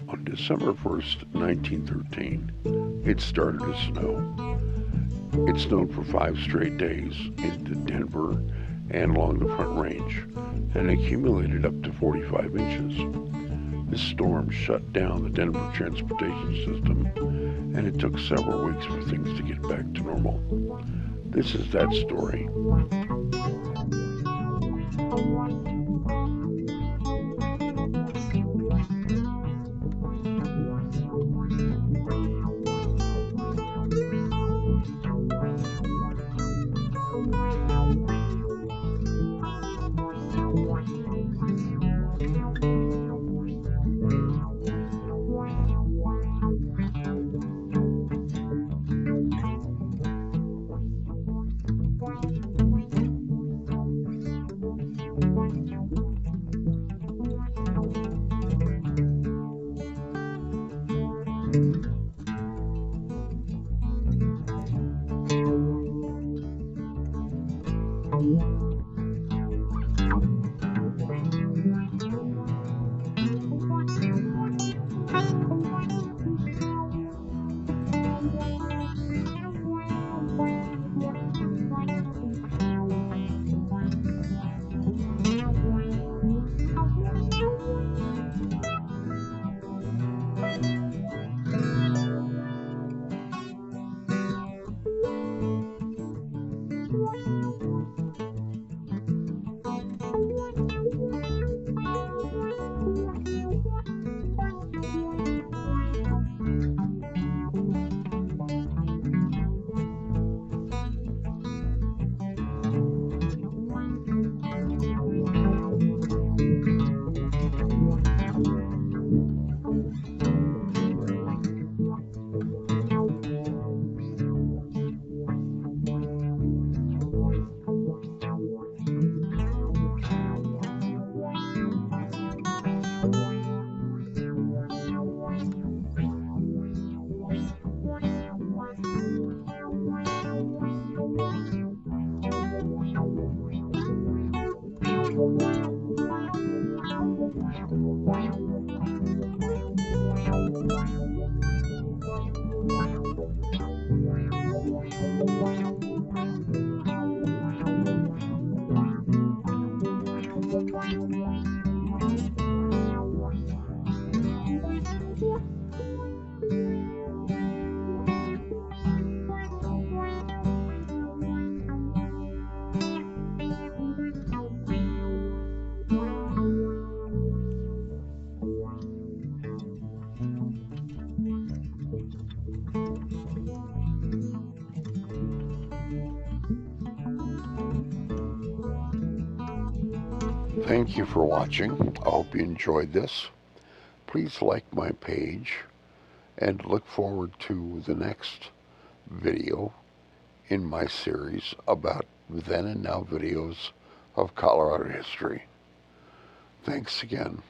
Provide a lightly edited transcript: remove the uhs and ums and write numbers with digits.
On December 1st, 1913, it started to snow. It snowed for 5 straight days into Denver and along the Front Range and accumulated up to 45 inches. This storm shut down the Denver transportation system, and it took several weeks for things to get back to normal. This is that story. Thank you for watching. I hope you enjoyed this. Please like my page and look forward to the next video in my series about then and now videos of Colorado history. Thanks again.